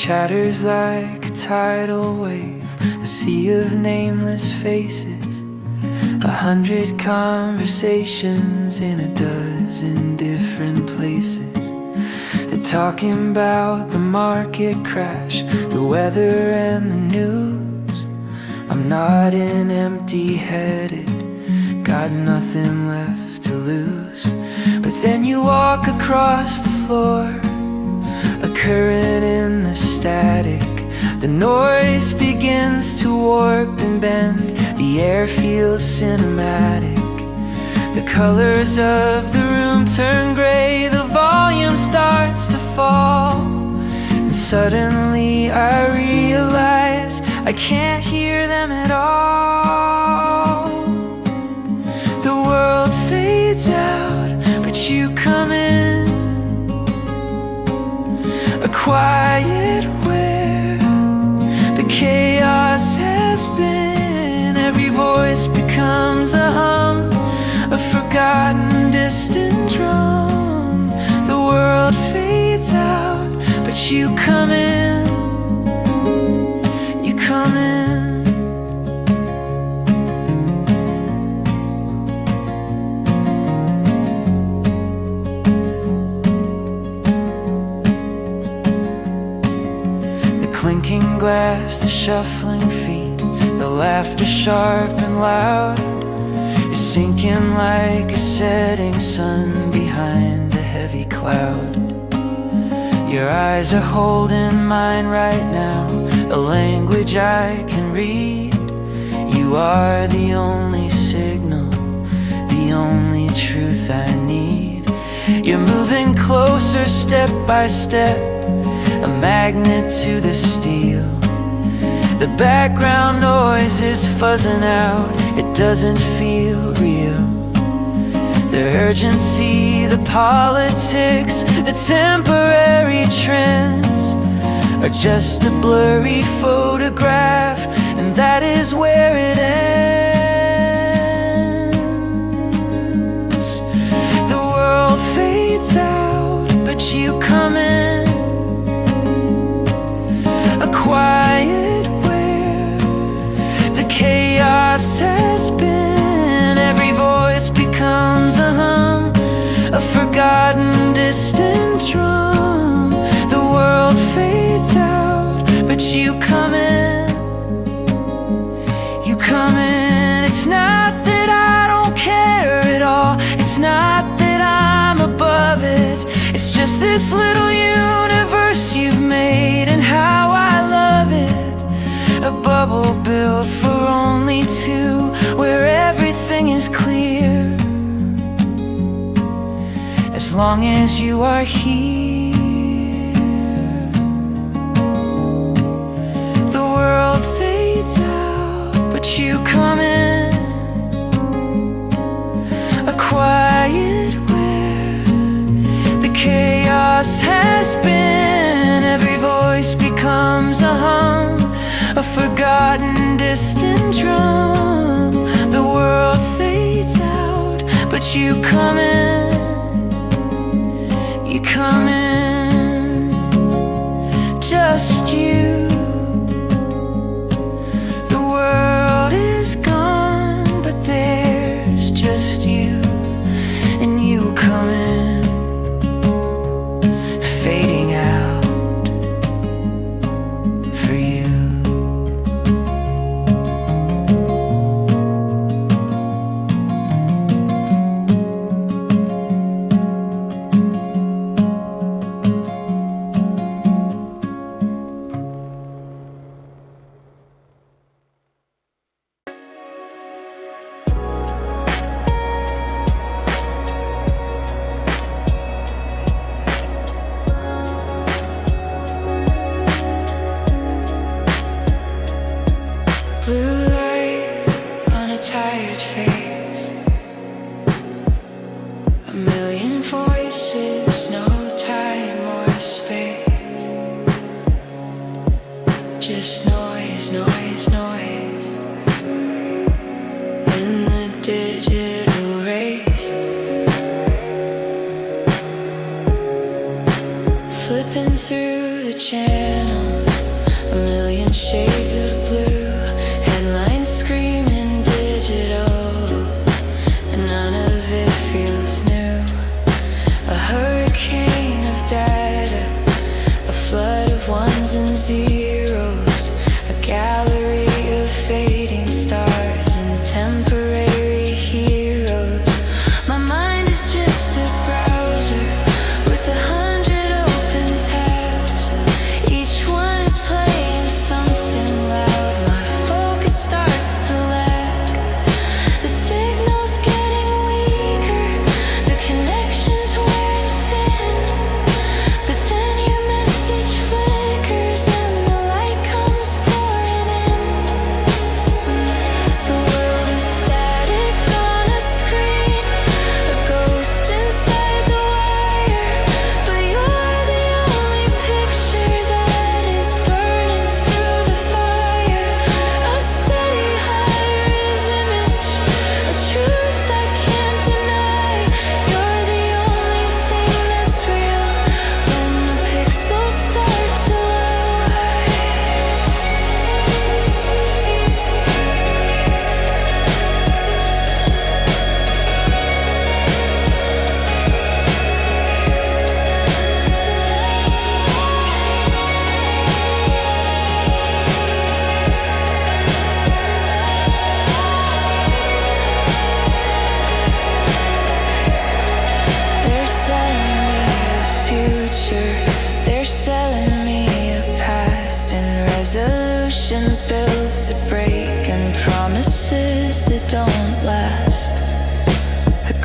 chatters like a tidal wave, a sea of nameless faces, 100 conversations in a dozen different places. They're talking about the market crash, the weather and the news. I'm nodding empty-headed, got nothing left to lose. But then you walk across the floor, a current in the static. The noise begins to warp and bend, the air feels cinematic. The colors of the room turn gray, the volume starts to fall, and suddenly I realize I can't hear them at all. The world fades out, but you come in, a quiet where the chaos has been. Every voice becomes a hum, a forgotten distant drum. The world fades out, but you come in, you come in. The clinking glass, the shuffling feet, the laughter sharp and loud, is sinking like a setting sun behind a heavy cloud. Your eyes are holding mine right now, a language I can read. You are the only signal, the only truth I need. You're moving closer step by step, a magnet to the steel. The background noise is fuzzing out, it doesn't feel real. The urgency, the politics, the temporary trends are just a blurry photograph, and that is where it ends. The world fades out, but you come in, a quiet where the chaos has been. Every voice becomes a hum, a forgotten distant drum. The world fades out, but you come in, you come in. It's not that I don't care at all, it's not that I'm above it. It's just this little universe you've made and how I love it. A bubble built for only two, where everything is clear, as long as you are here. The world fades out, but you come in, a quiet where the chaos has been. Every voice becomes a hum, a forgotten distant drum. The world fades out, but you come in, you come in, just you. The world is gone, but there's just you, and you come in, fading out for you. Blue light on a tired face, a million voices, no time or space, just noise, noise, noise in the digital race. Flipping through the channels,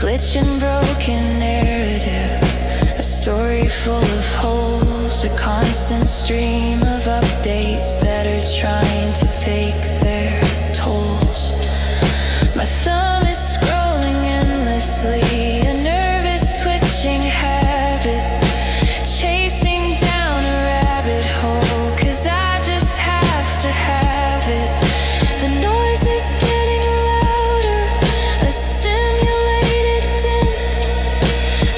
glitch and broken narrative, a story full of holes, a constant stream of updates that are trying to take their tolls. My thumb is scrolling endlessly, a nervous twitching habit, chasing down a rabbit hole, 'cause I just have to have it. The noise is getting louder, a simulated din,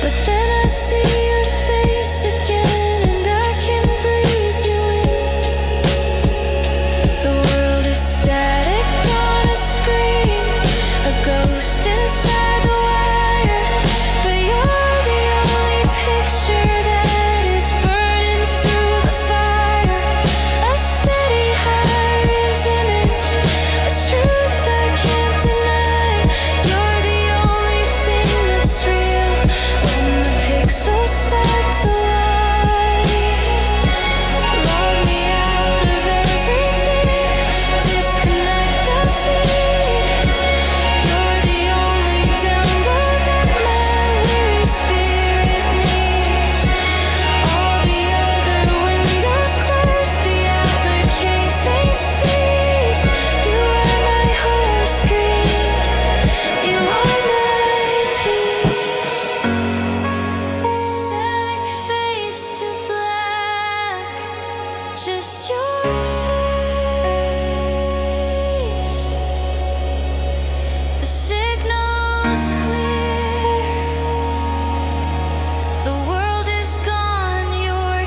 but then I see your face again and I can breathe you in. The world is static on a screen, a ghost inside the wire, but you're the only picture that is burning through the fire. A steady high-res image, a truth I can't deny. You're the only thing that's real when the pixels start to lie. Log me out of everything, disconnect the feed. You're the only download that my weary spirit needs. All the other windows close, the outlet casing sees. You are my home screen, you are my peace. Static fades to black, just your face. The signal's clear, the world is gone, you're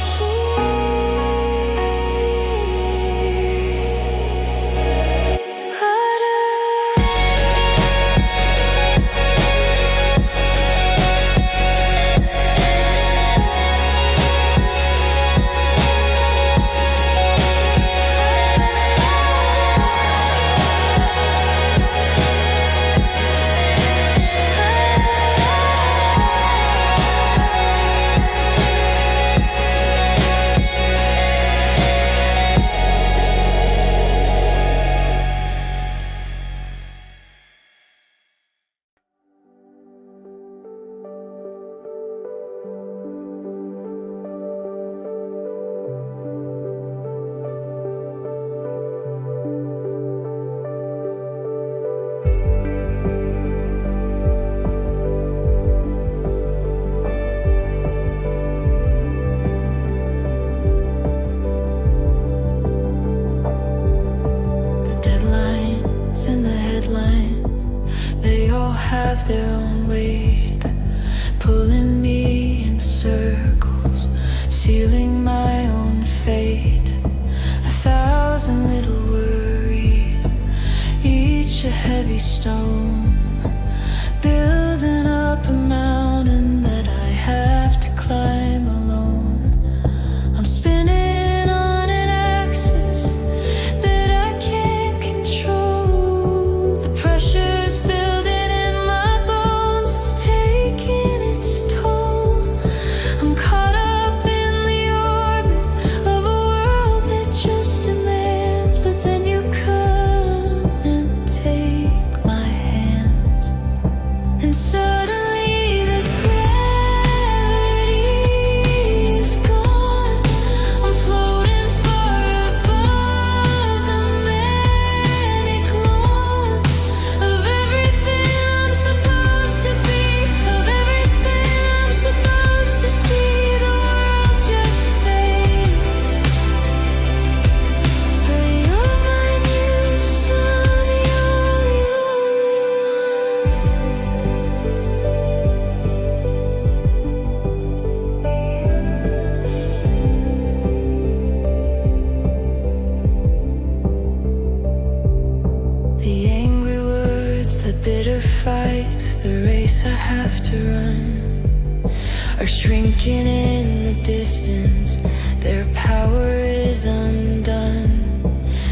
have their own weight, pulling me in circles, sealing my own fate. 1,000 little worries, each a heavy stone, building up a mountain that I have to climb alone. I'm spinning on an axis that I can't control. The pressure's building in my bones, it's taking its toll. I'm caught up in the orbit of a world that just demands, but then you come and take my hands, and suddenly the gravity's gone. I'm floating far above the manic lawn of everything I'm supposed to be, of everything I'm supposed to see. The world just fades, but you're my new sun, the only one. The angry words, the bitter fights, the race I have to run are shrinking in the distance. Their power is undone.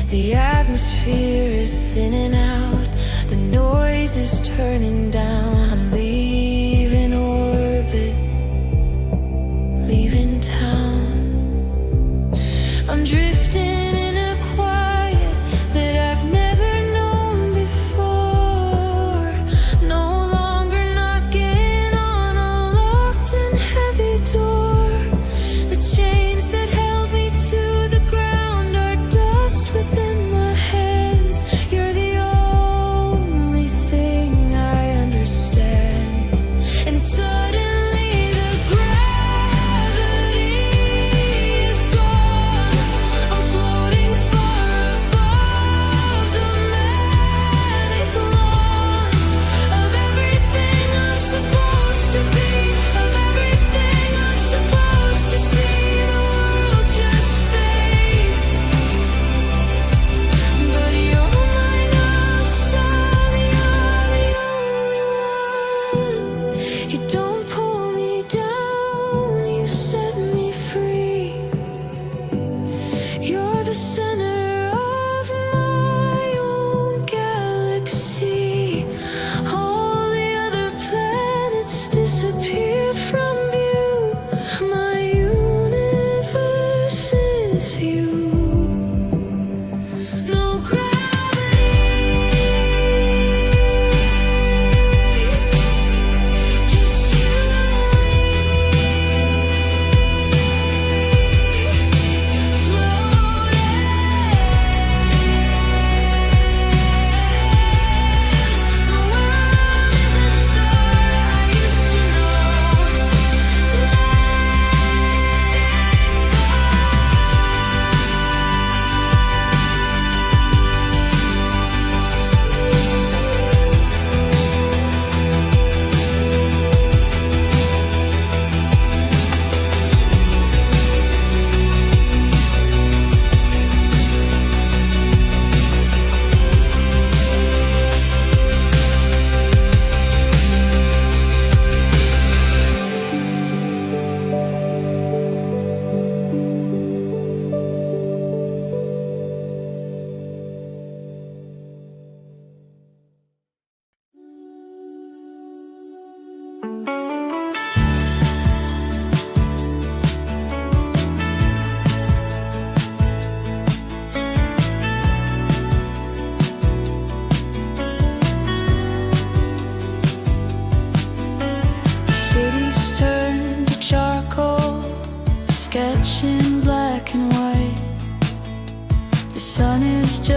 The atmosphere is thinning out. The noise is turning down. I'm leaving orbit, leaving town. I'm drifting in a quiet that I've never known before. No longer knocking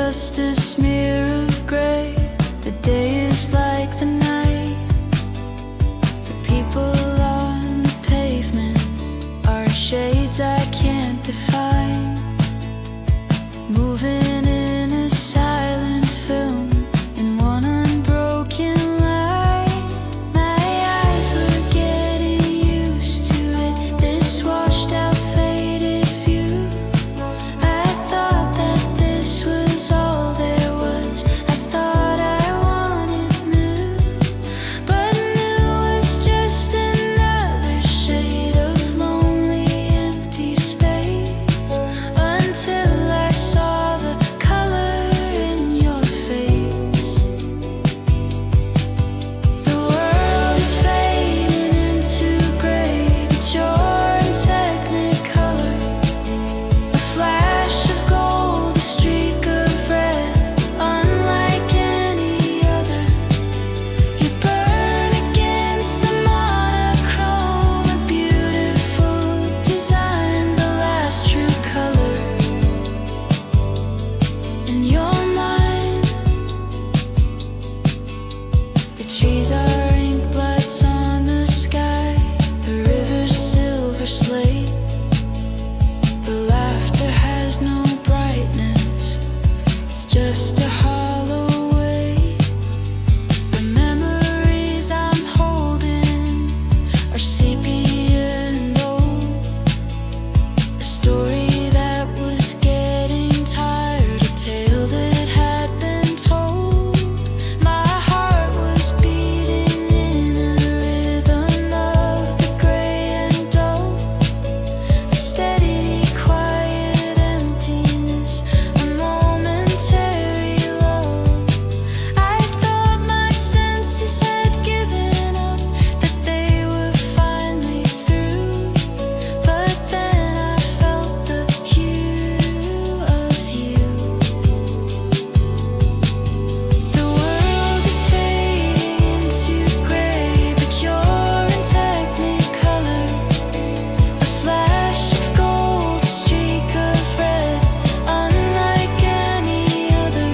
just a smear of gray. The day is like the night. The people on the pavement are shades I can't define, moving in a silent film in one unbroken line. My eyes were getting used to it, this washed out faded view. I thought that this was all there was. I thought I wanted new, but new was just another shade of lonely empty space, until I saw the color in your face. The world is fading into gray, but you're in technicolor. A flash of gold, a streak of red, unlike any other. You burn against the monochrome, a beautiful design, the last true color. In your mind, the trees are ink blots on the sky, the river's silver slate. The laughter has no brightness, it's just a hollow wave. The memories I'm holding are sepia and old, a story that was getting tired, a tale that had been told. My heart was beating in a rhythm of the gray and dull, a steady, quiet emptiness, a momentary lull. I thought my senses had given up, that they were finally through, but then I felt the hue of you. The world is fading into gray, but you're in technicolor. A flash of gold, a streak of red, unlike any other.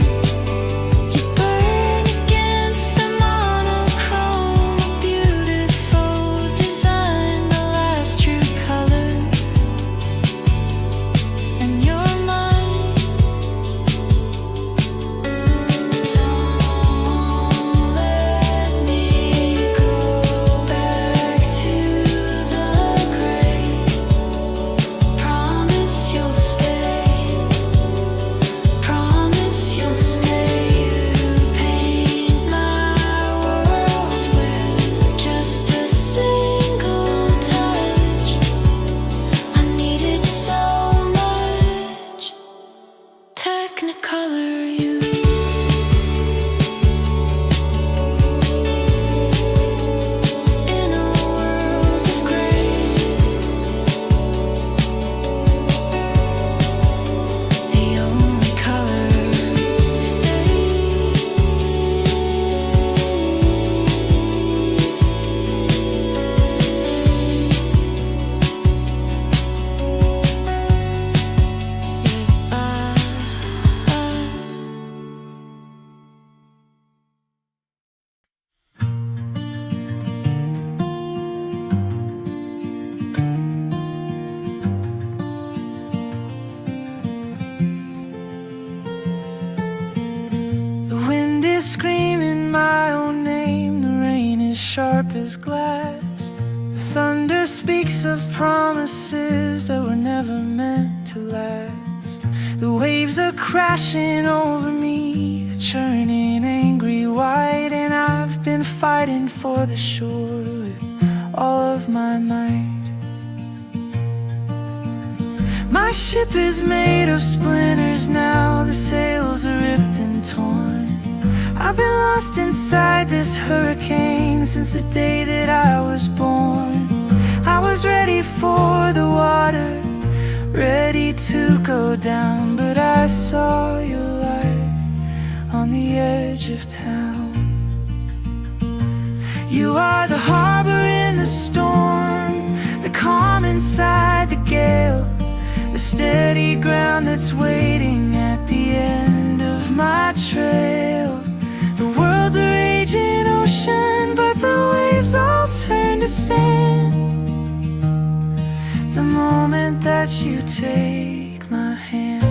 You burn against the monochrome, a beautiful design, the last true color. In your mind, don't let me go back to the gray. Promise you'll stay. Promise you'll stay. You paint my world with just a single touch. I needed so much. Technicolor you. In a world of gray, the only color stays. The wind is screaming my own name, the rain is sharp as glass. The thunder speaks of promises that were never meant to last. The waves are crashing over me, churning angry white, and I've been fighting for the shore with all of my might. My ship is made of splinters now, the sails are ripped and torn. I've been lost inside this hurricane since the day that I was born. I was ready for the water, ready to go down, but I saw your light on the edge of town. You are the harbor in the storm, the calm inside the gale, the steady ground that's waiting at the end of that you take my hand.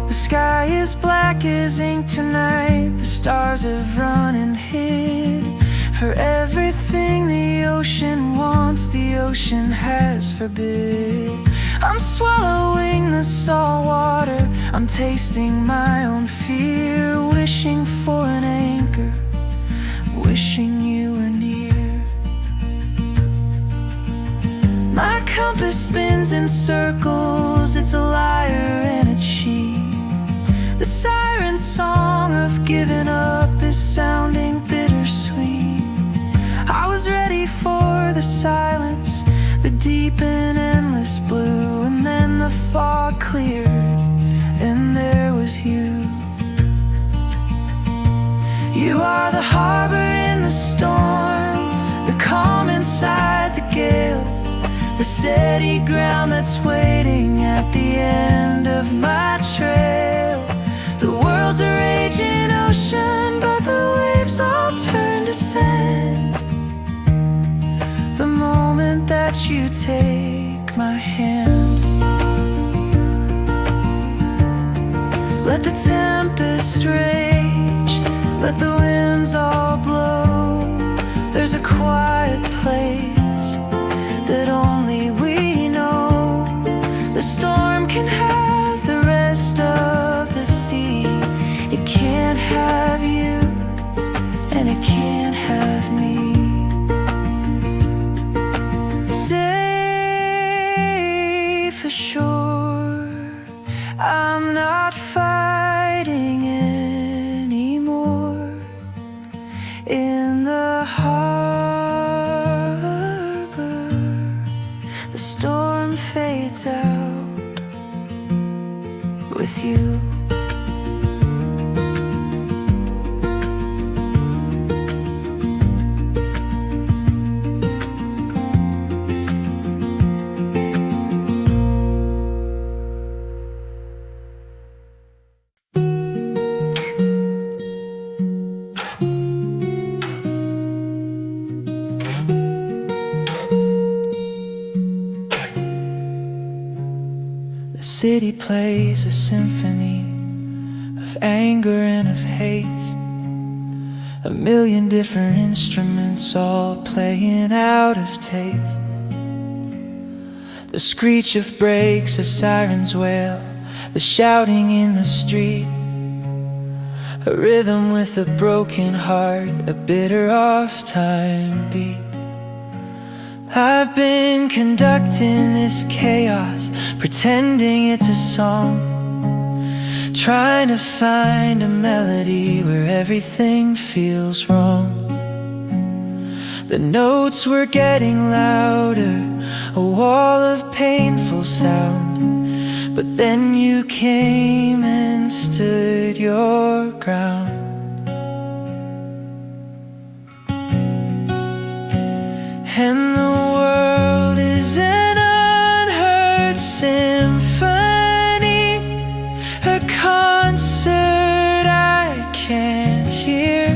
The sky is black as ink tonight. The stars have run and hid. For everything the ocean wants, the ocean has forbid. I'm swallowing the salt water, I'm tasting my own fear, wishing for an anchor, wishing you were near. My compass spins in circles, it's a liar and a cheat. The siren song of giving up is sounding bittersweet. I was ready for the silence, the deep and endless blue, and then the fog cleared, and there was you. You are the harbor in the storm, the calm inside the gale, the steady ground that's waiting at the end of my trail. The world's a raging ocean, but the waves all turn to sand the moment that you take my hand. Let the tempest rage, let the winds all blow. There's a quiet place that only we know. The storm can have the rest of the sea. It can't have you, and it can't have me. Safe ashore, I'm not fighting anymore. In the harbor, the storm fades out with you. The city plays a symphony of anger and of haste, a million different instruments all playing out of taste. The screech of brakes, a siren's wail, the shouting in the street, a rhythm with a broken heart, a bitter off-time beat. I've been conducting this chaos, pretending it's a song, trying to find a melody where everything feels wrong. The notes were getting louder, a wall of painful sound, but then you came and stood your ground. And the world is an unheard symphony, a concert I can't hear.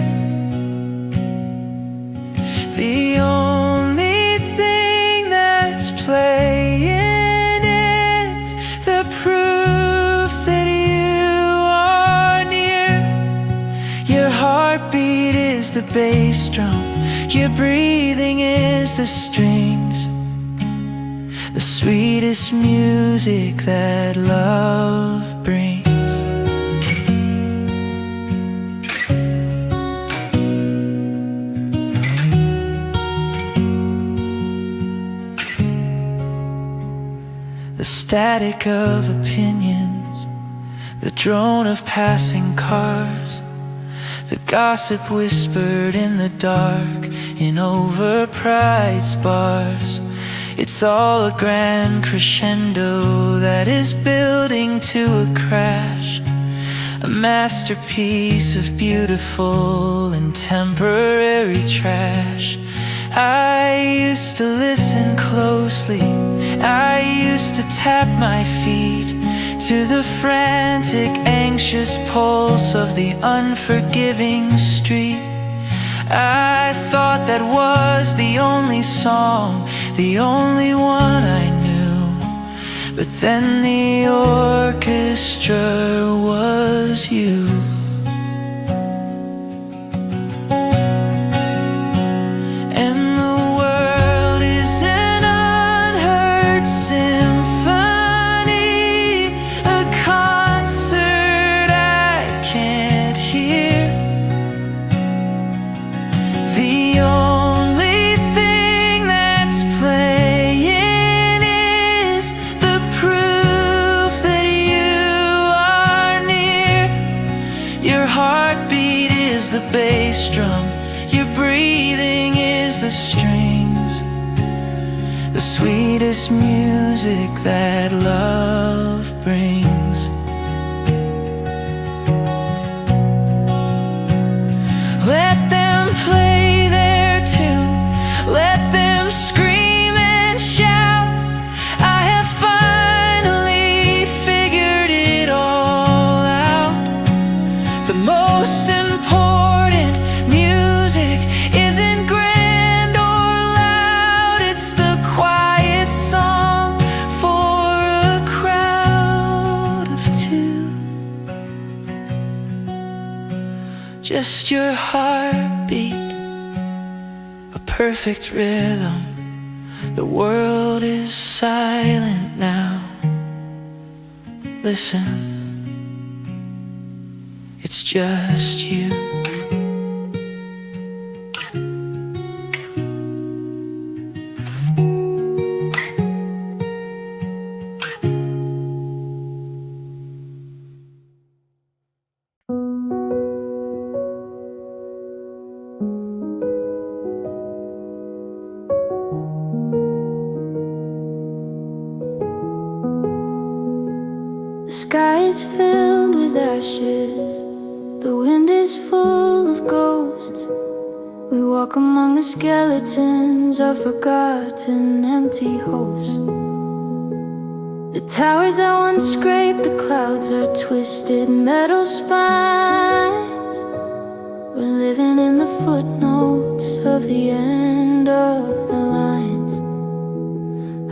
The only thing that's playing is the proof that you are near. Your heartbeat is the bass drum, your breathing is the strings, the sweetest music that love brings. The static of opinions, the drone of passing cars, the gossip whispered in the dark in overpriced bars. It's all a grand crescendo that is building to a crash, a masterpiece of beautiful and temporary trash. I used to listen closely, I used to tap my feet to the frantic, anxious pulse of the unforgiving street. I thought that was the only song, the only one I knew. But then the orchestra was you. And the world is an unheard symphony, a concert I can't hear. The only thing that's playing is the proof that you are near. Your heartbeat is the bass drum, your breathing is the strings, the sweetest music that love brings. Let them play their tune, let them scream and shout. I have finally figured it all out. The most important music isn't grand or loud, it's the quiet song for a crowd of two. Just your heartbeat, a perfect rhythm. The world is silent now. Listen, it's just you. The sky is filled with ashes, the wind is full of ghosts. We walk among the skeletons of forgotten empty hosts. The towers that once scraped the clouds are twisted metal spines. We're living in the footnotes of the end of the lines.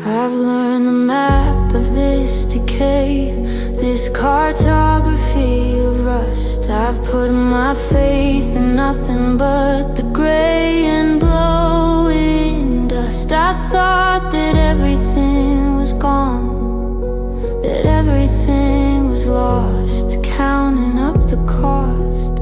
I've learned the map of this decay, this cartography of rust. I've put my faith in nothing but the gray and blowing dust. I thought that everything was gone, that everything was lost, counting up the cost.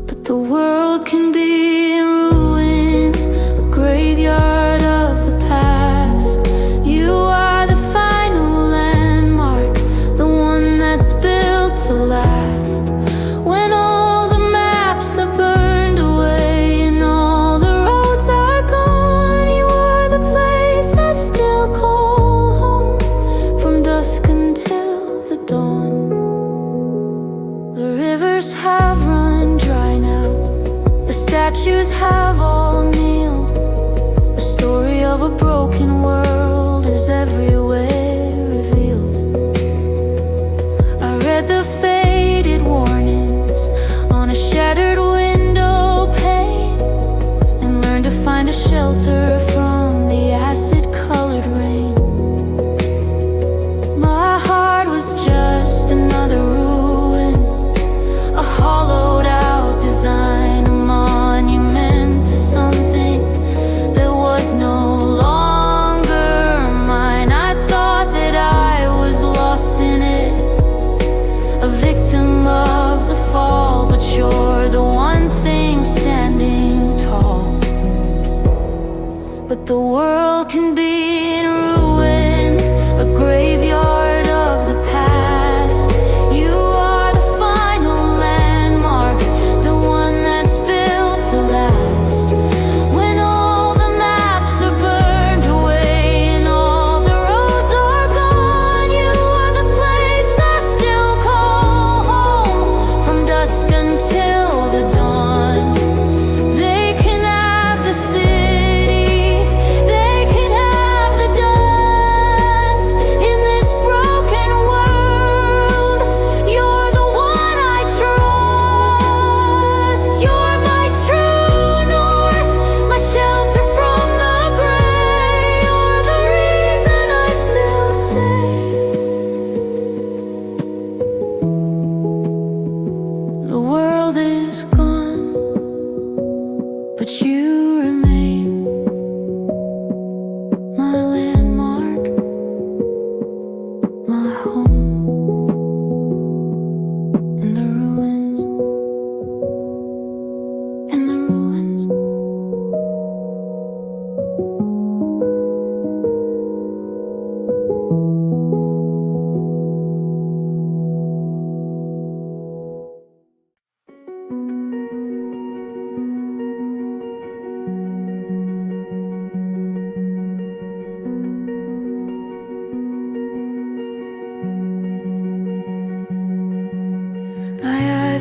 But the world can be in ruins, a graveyard of the past. You are the final landmark, the one that's built to last. When all the maps are burned away and all the roads are gone, you are the place I still call home, from dusk until the dawn. The rivers have run dry now, the statues have all kneeled. A story of a broken world is everywhere revealed. I read the faded warnings on a shattered window pane and learned to find a shelter from the acid-colored rain. My heart was just another ruin, a hollowed-out design, a monument to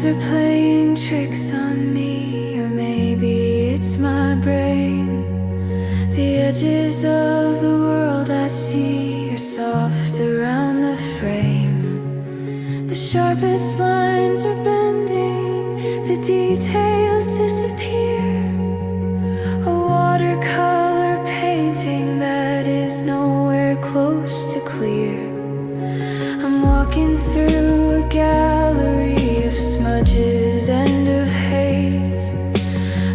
eyes are playing tricks on me, or maybe it's my brain. The edges of the world I see are soft around the frame. The sharpest lines are bending, the details disappear. A watercolor painting that is nowhere close to clear. I'm walking through a gallery of smudges and of haze,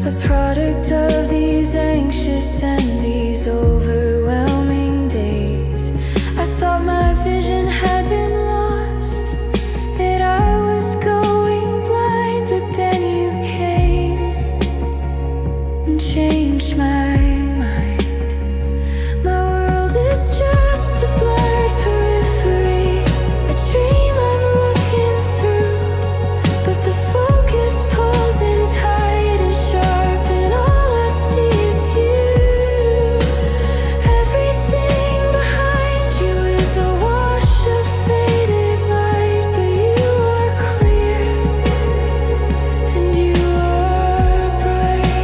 a product of these anxious and these overwhelming days. I thought my vision had been lost, that I was going blind, but then you came and changed my mind. My world is just a blurred periphery, a dream I'm looking through, but the focus pulls in tight and sharp, and all I see is you. Everything behind you is a wash of faded light, but you are clear and you are bright.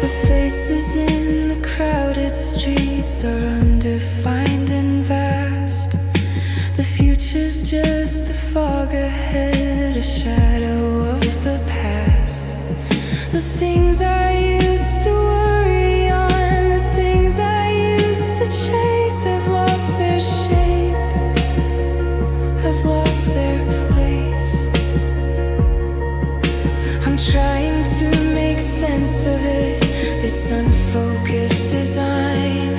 The faces in the crowded streets are undefined and vast. The future's just a fog ahead, a shadow of the past. The things I used to worry on, the things I used to chase have lost their shape, have lost their place. I'm trying to make sense of it, this unfocused design,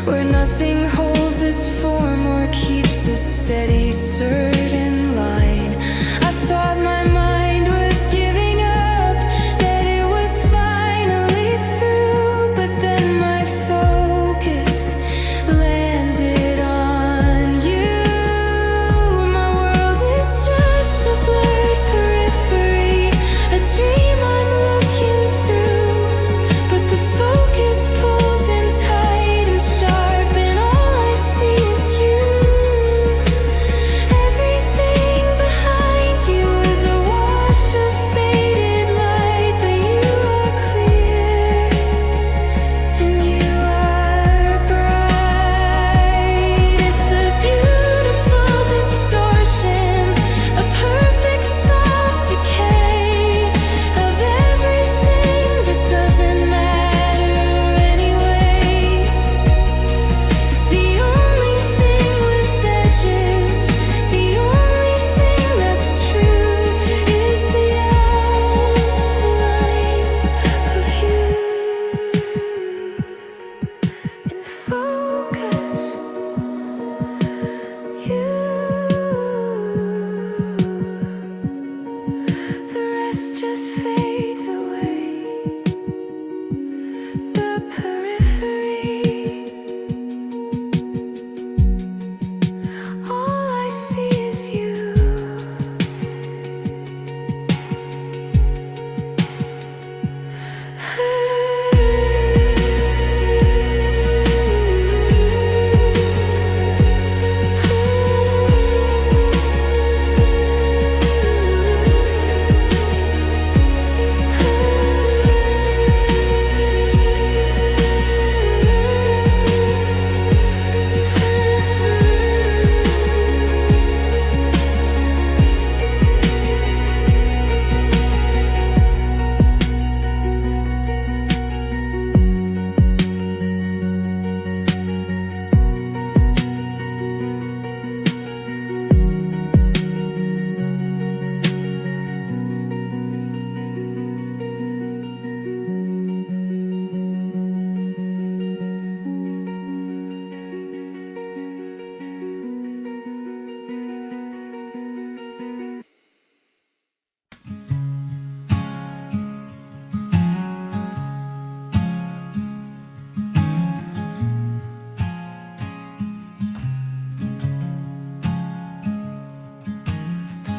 where nothing holds its form or keeps a steady, certain line. I thought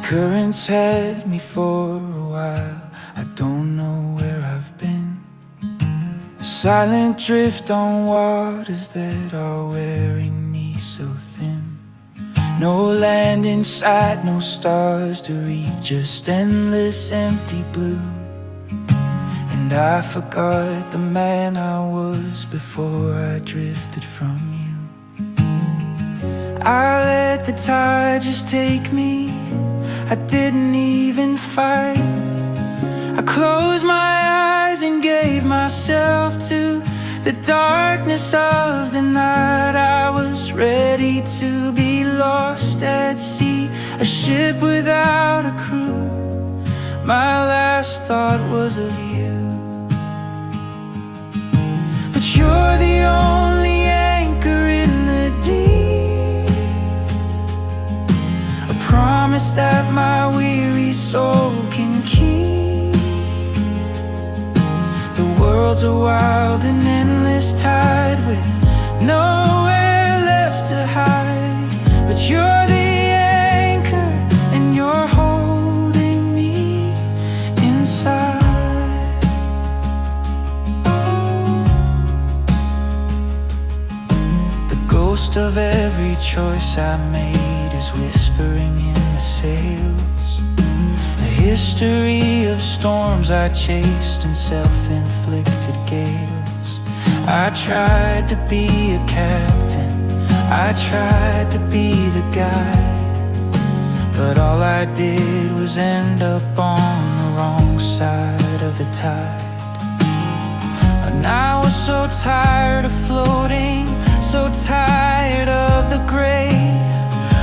Currents had me for a while, I don't know where I've been. A silent drift on waters that are wearing me so thin. No land in sight, no stars to read, just endless empty blue. And I forgot the man I was before I drifted from you. I let the tide just take me, I didn't even fight. I closed my eyes and gave myself to the darkness of the night. I was ready to be lost at sea, a ship without a crew. My last thought was of you. But you're the only anchor in the deep, a promise that my weary soul can keep. The world's a wild and endless tide with nowhere left to hide. But you're the anchor and you're holding me inside. The ghost of every choice I made is whispering in the sails, a history of storms I chased and self-inflicted gales. I tried to be a captain, I tried to be the guide, but all I did was end up on the wrong side of the tide. And I was so tired of floating, so tired of the gray,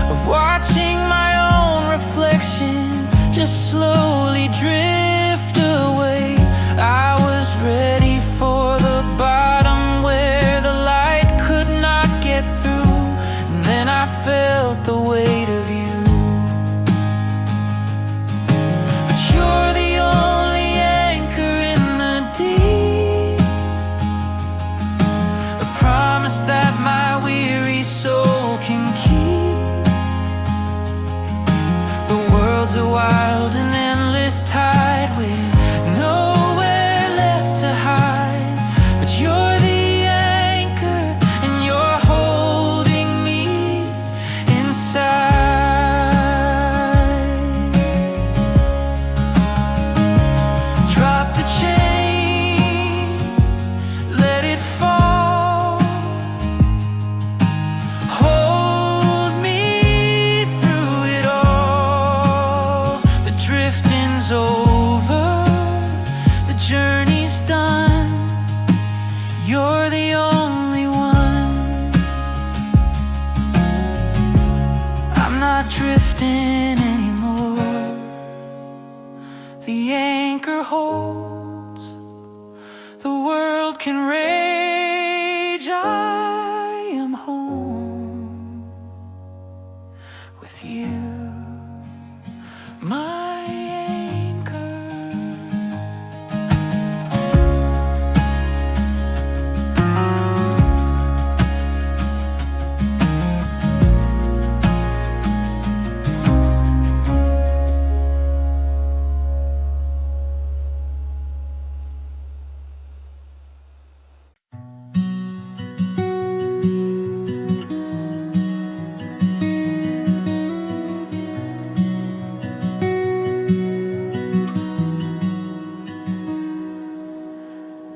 of watching my own reflection just slowly drift away. I was ready for the bottom where the light could not get through, and then I felt the weight of you. But you're the only anchor in the deep, a promise that my weary soul can keep. The world's a wild and endless tide with nowhere left to hide. But you're the anchor and you're holding me inside. Drop the chain, let it fall, hold me through it all. The drifting's over, the journey's done. You're the only one. I'm not drifting anymore. The anchor holds, the world can rage. I am home with you, my anchor.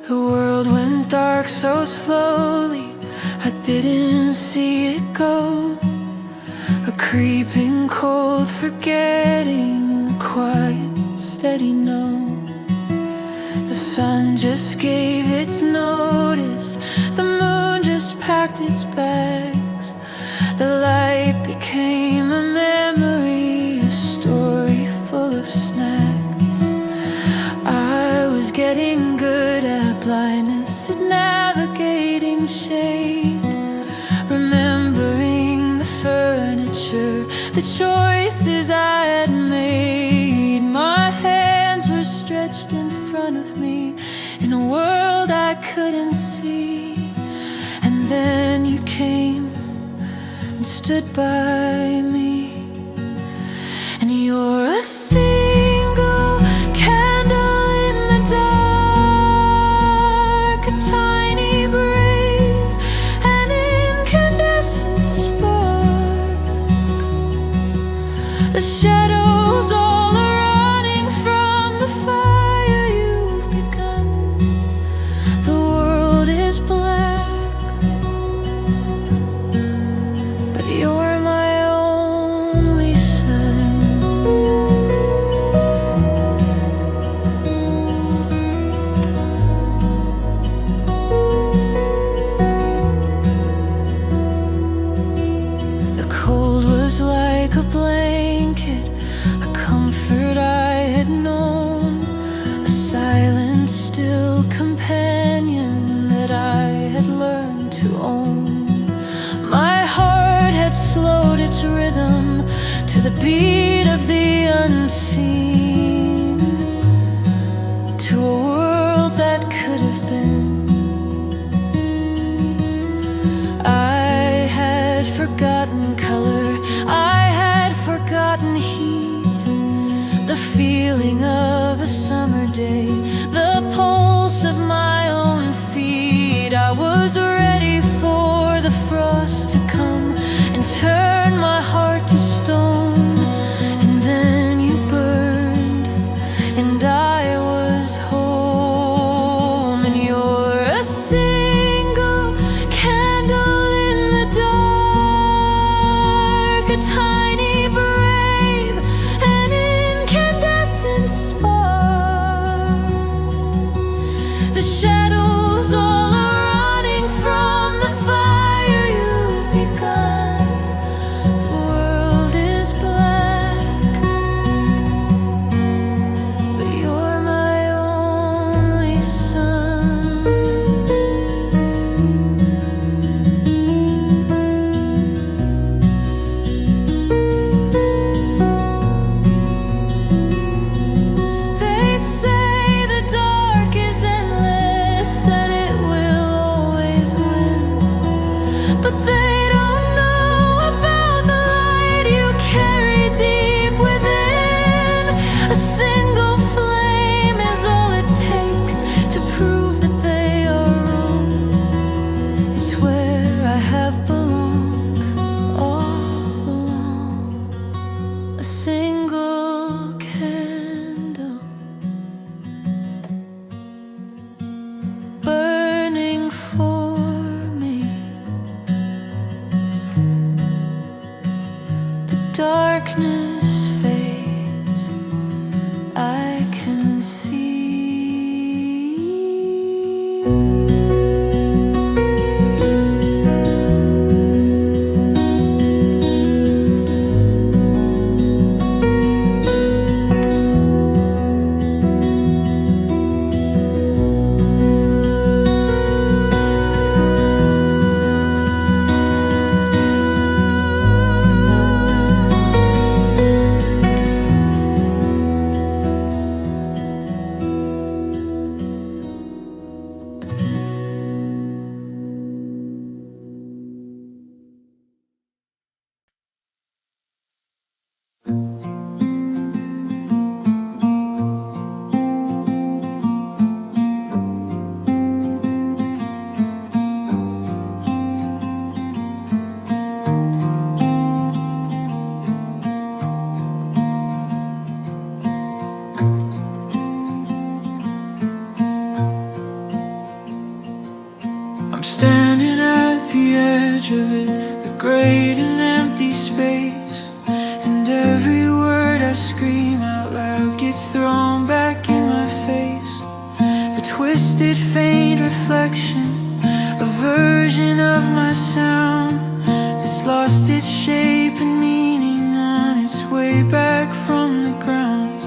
The world went dark so slowly, I didn't see it go. A creeping cold forgetting, the quiet steady no. The sun just gave its notice, the moon just packed its bags. The light became a memory, a story full of snacks. I was getting good at blindness, at navigating shade, remembering the furniture, the choices I had made. My hands were stretched in front of me in a world I couldn't see. And then you came and stood by me, and you're a single candle in the dark, a tiny brave, an incandescent spark. The shadows all are running from the fire you've begun. The world is black, but you're my only sun. The cold was like a blanket, a comfort I had known, a silent, still companion that I had learned to own. My heart had slowed its rhythm to the beat of the unseen, to a world that could have been. I had forgotten color, I had forgotten heat, the feeling of a summer day, the pulse of my own feet. I was ready for the frost to come and turn my heart to stone. And then you burned, and I was home. And you're a single candle in the dark, a tiny brave, an incandescent spark. The shadows all are running from the fire you've begun. The world is black, but you're my only sun. They say the dark is endless, that it will always win, but they don't know about the light you carry deep within. A single flame is all it takes to prove that they are wrong. It's where I have belonged all along. A single candle burning for me. The darkness fades, I can see. I'm standing at the edge of it, the great and empty space, and every word I scream out loud gets thrown back in my face. A twisted, faint reflection, a version of my sound that's lost its shape and meaning on its way back from the ground.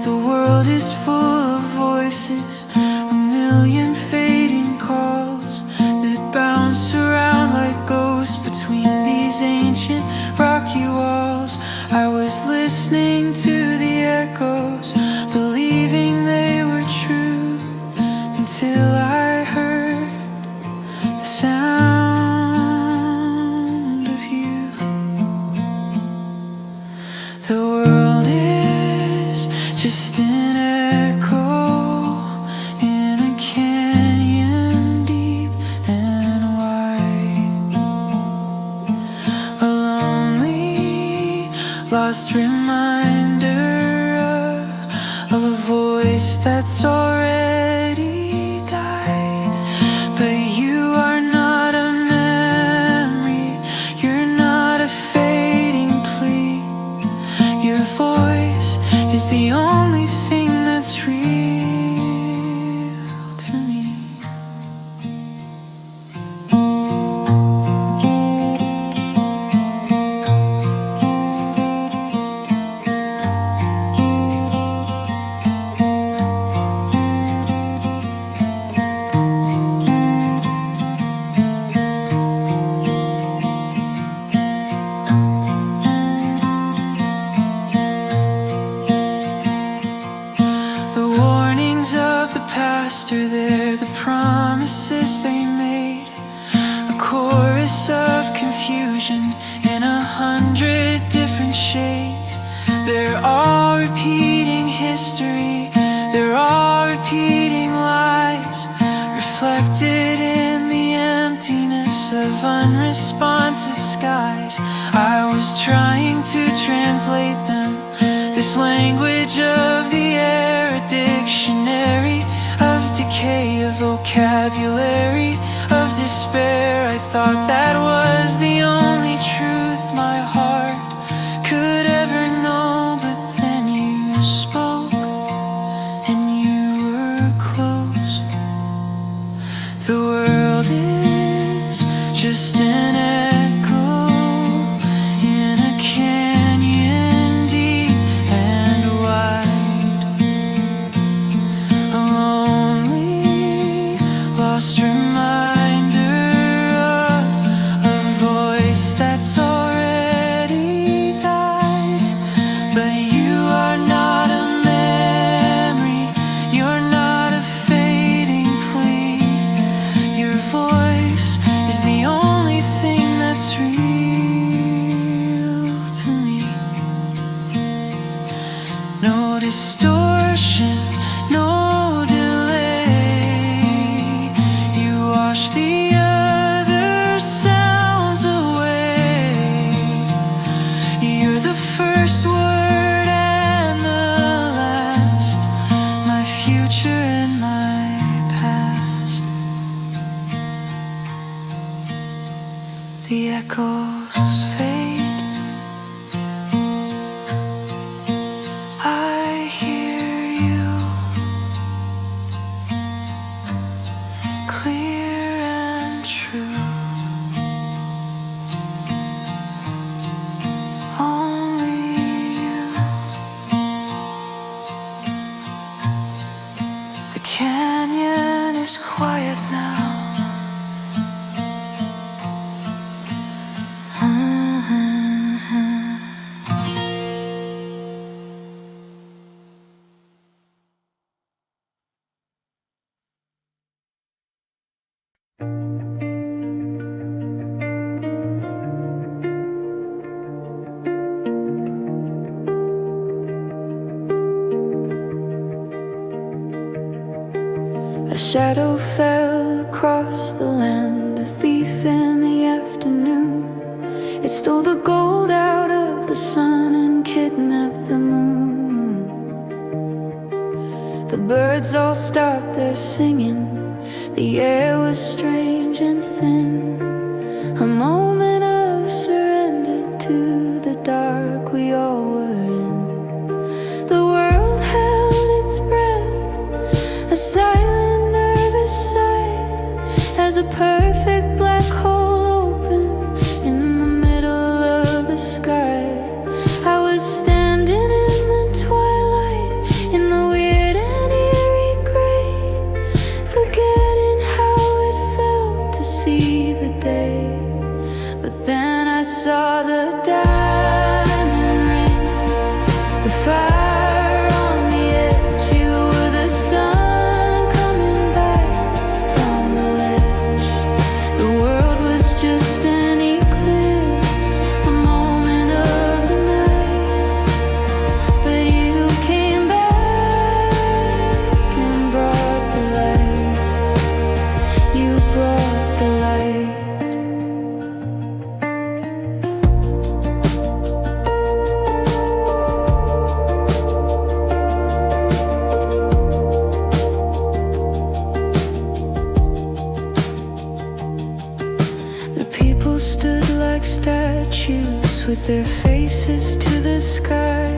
The world is full of voices, a million fading calls that bounce around like ghosts between these ancient rocky walls. I was listening to the echoes, believing they were true, until I heard the sound of you. The world past are there the promises they made? A chorus of confusion in 100 different shades. They're all repeating history, they're all repeating lies, reflected in the emptiness of unresponsive skies. I was trying to translate them, this language of the air, a dictionary of decay, a vocabulary of despair. I thought that was the only truth my heart could ever know, but then you spoke and you were close. The world is just an echo in a canyon deep and wide, a lonely, lost reminder of a voice that's already died. But you are not a memory, you're not a fading plea. Your voice is the only thing that's real to me. No distortion, no delay. You wash the other sounds away. You're the first word and the last, my future and my past. The echoes fade, I hear you clear and true. Only you. The canyon is quiet now. A shadow fell across the land, a thief in the afternoon. It stole the gold out of the sun and kidnapped the moon. The birds all stopped their singing, the air was strange and thin. A moment of surrender to the dark we all were in. The world held its breath, a silent nervous sigh, as a perfect black hole opened in the middle of the sky. I was standing in the twilight, in the weird and eerie gray, forgetting how it felt to see the day. But then I saw the diamond ring, the fire on the edge. You were the sun coming back from the ledge. The world was just an eclipse, a moment of the night. But you came back and brought the light. You brought the light. The people stood like statues with their faces to the sky,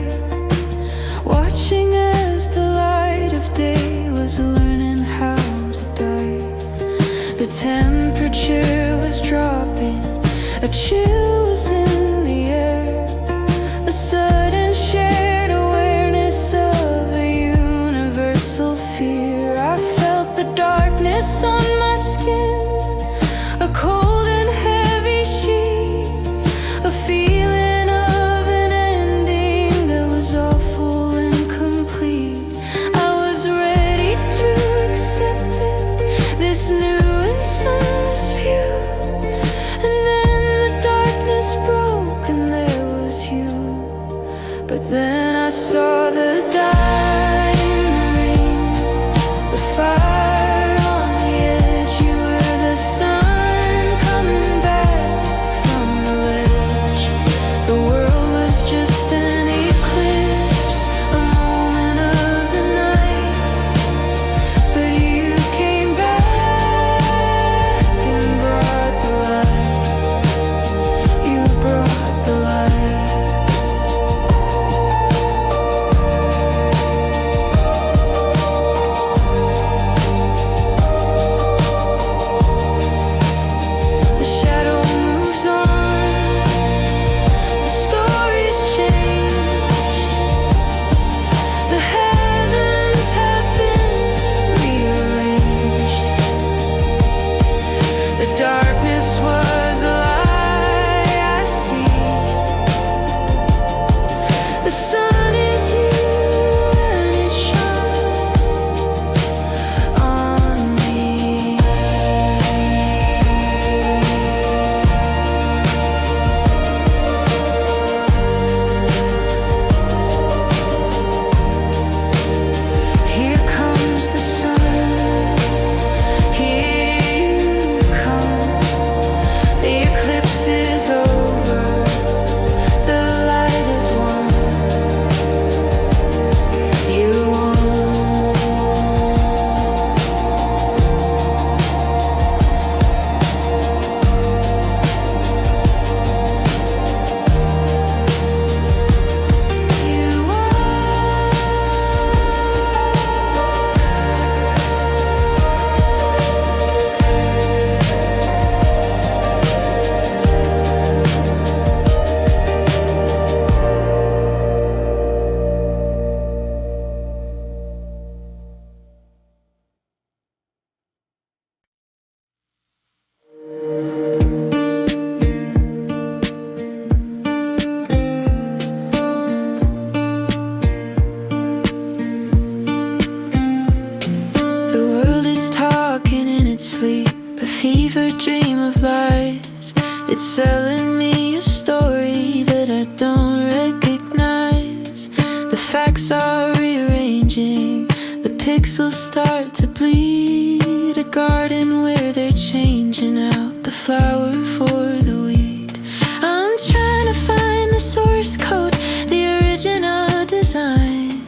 watching as the light of day was learning how to die. The temperature was dropping, a chill was in the air, a sudden shared awareness of a universal fear. I felt the darkness on my skin, a cold and heavy sheet, a feeling of an ending that was awful and complete. I was ready to accept It's selling me a story that I don't recognize. The facts are rearranging, the pixels start to bleed. A garden where they're changing out the flower for the weed. I'm trying to find the source code, the original design,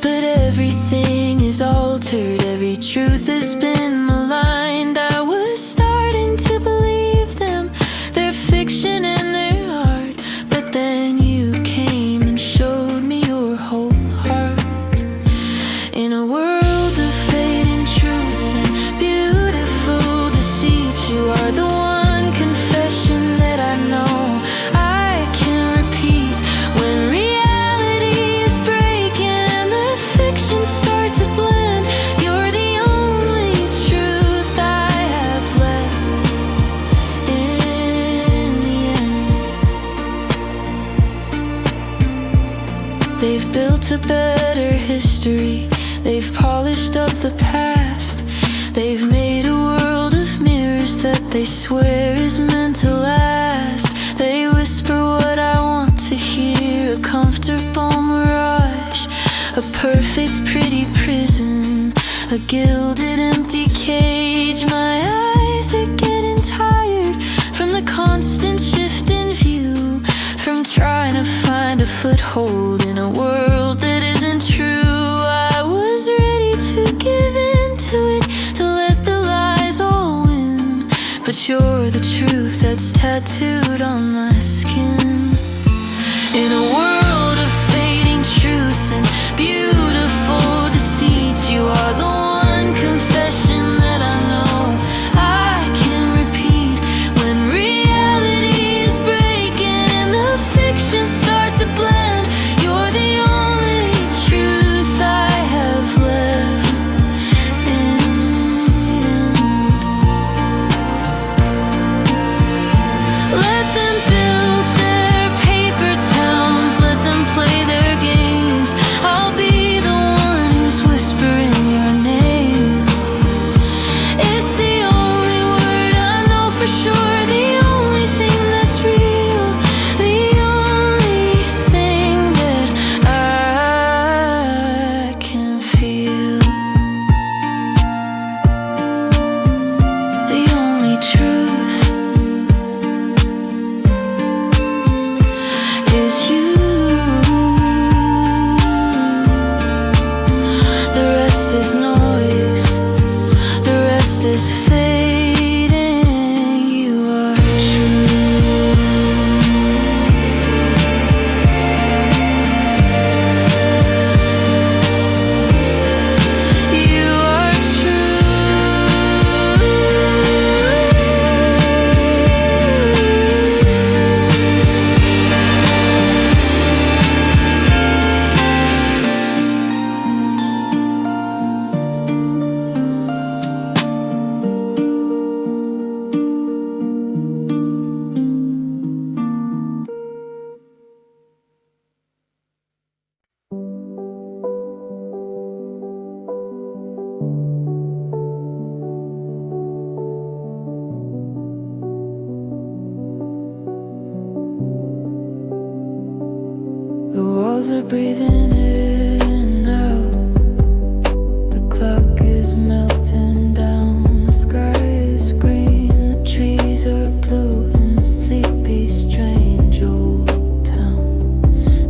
but everything is altered, every truth has been maligned. I was starting to believe them, their fiction and their art, but then you came and showed me your whole heart. In a world of fading truths and beautiful deceits, you are the one confession that I know I can repeat. When reality is breaking and the fictions start to blend, you're the only truth I have left. In the end, they've built a better history, they've polished up the past, they've made a world of mirrors that they swear is meant to last. They whisper what I want to hear, a comfortable mirage, a perfect pretty prison, a gilded empty cage. My eyes are getting tired from the constant shift in view, from trying to find a foothold in a world that isn't true. I was ready to give in to it, to let the lies all win, but you're the truth that's tattooed on my skin. In a world of fading truths and beautiful deceits, you are the one confession that I know I can repeat. When reality is breaking and the fictions start to blend, you're the only truth I have left. Let them build their paper towns, let them play their games. I'll be the one who's whispering your name. It's the only word I know for sure, the only thing that's real, the only thing that I can feel. The only truth is you. The rest is noise, the rest is fading. You are true. You are The walls are breathing in and out, the clock is melting down, the sky is green, the trees are blue in the sleepy, strange old town.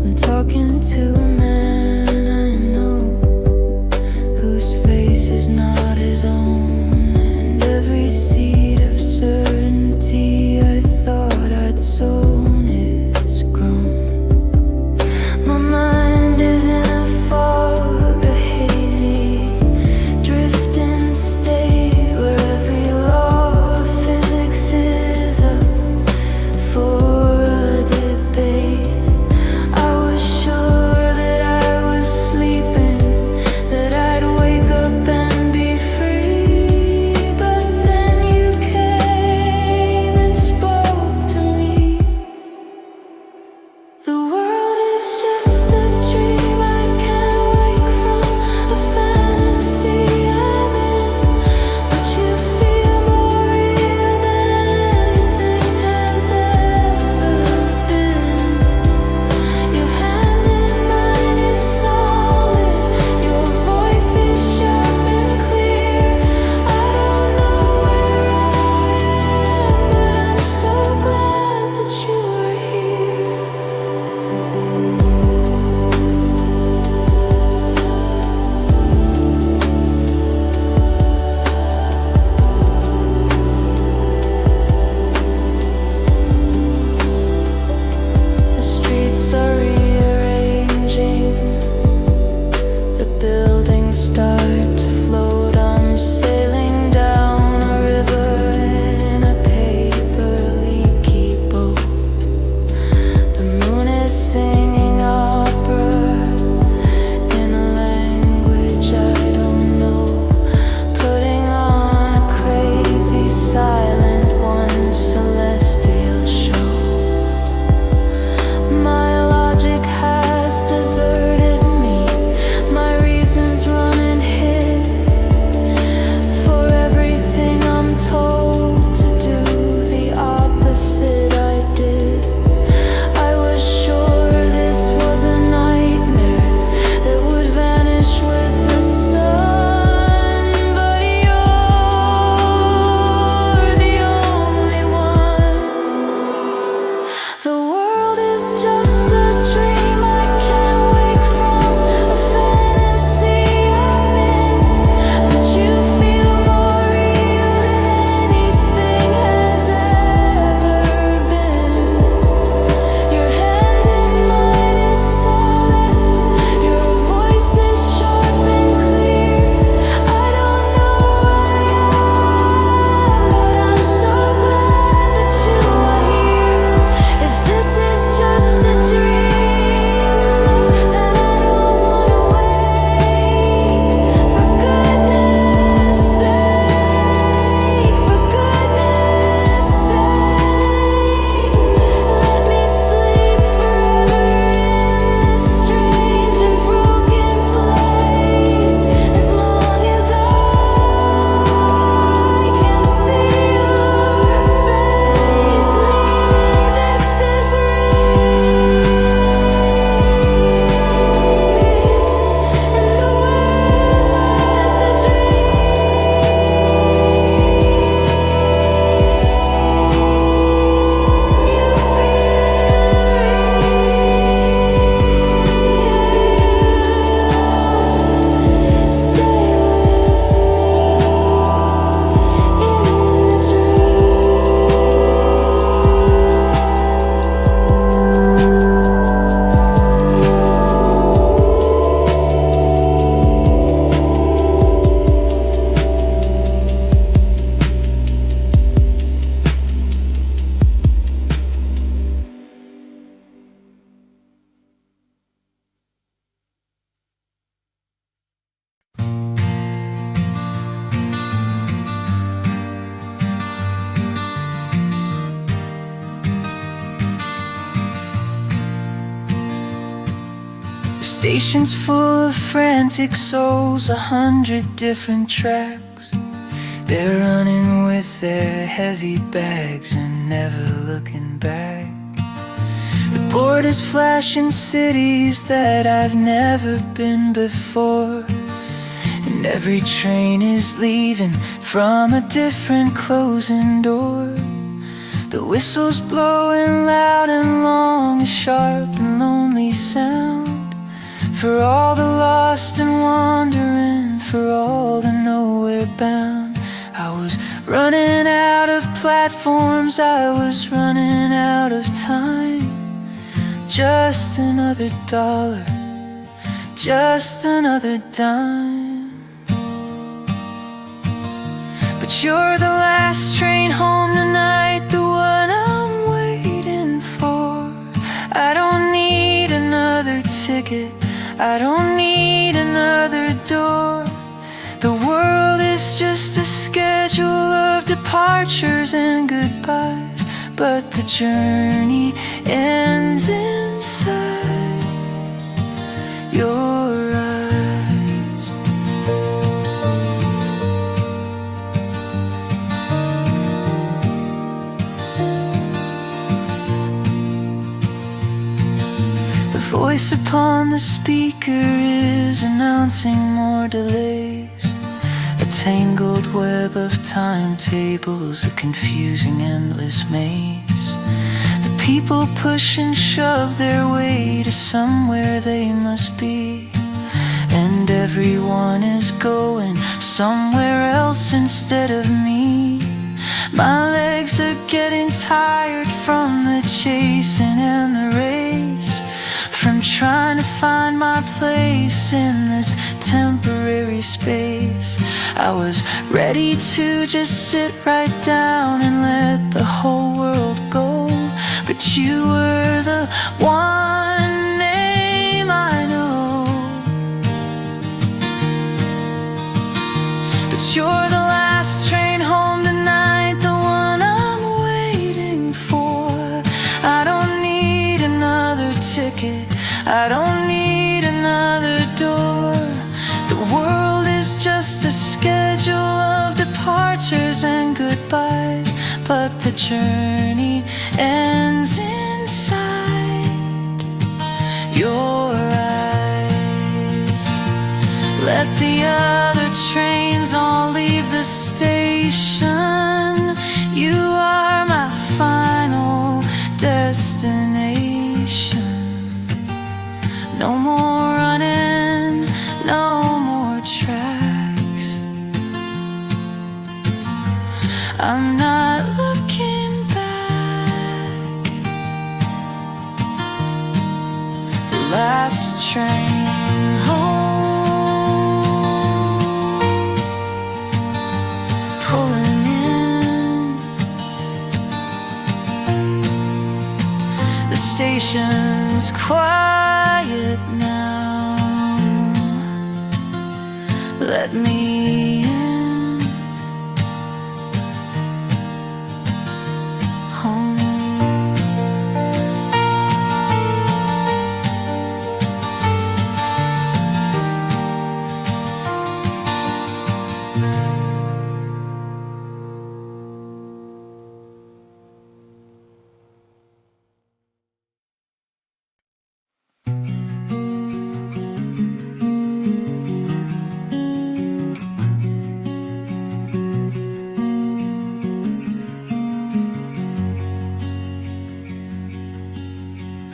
I'm talking to a man I know, whose face is not his own, and every seed of certainty I thought I'd sown is grown. My mind is in a fog, a hazy, drifting Stations full of frantic souls, 100 different tracks. They're running with their heavy bags and never looking back. The board is flashing cities that I've never been before, and every train is leaving from a different closing door. The whistle's blowing loud and long, a sharp and lonely sound, for all the lost and wandering, for all the nowhere bound. I was running out of platforms, I was running out of time. Just another dollar, just another dime. But you're the last train home tonight, the one I'm waiting for. I don't need another ticket, I don't need another door. The world is just a schedule of departures and goodbyes, but the journey ends inside your eyes. The voice upon the speaker is announcing more delays, a tangled web of timetables, a confusing endless maze. The people push and shove their way to somewhere they must be, and everyone is going somewhere else instead of me. My legs are getting tired from the chasing and the race, from trying to find my place in this temporary space. I was ready to just sit right down and let the whole world go, but you were the one name I know. But you're the last train home tonight, the one I'm waiting for. I don't need another ticket, I don't need another door. The world is just a schedule of departures and goodbyes, but the journey ends inside your eyes. Let the other trains all leave the station. You are my final destination. No more running, no more tracks. I'm not looking back. The last train home, pulling in. The station's quiet now. Let me in. Home.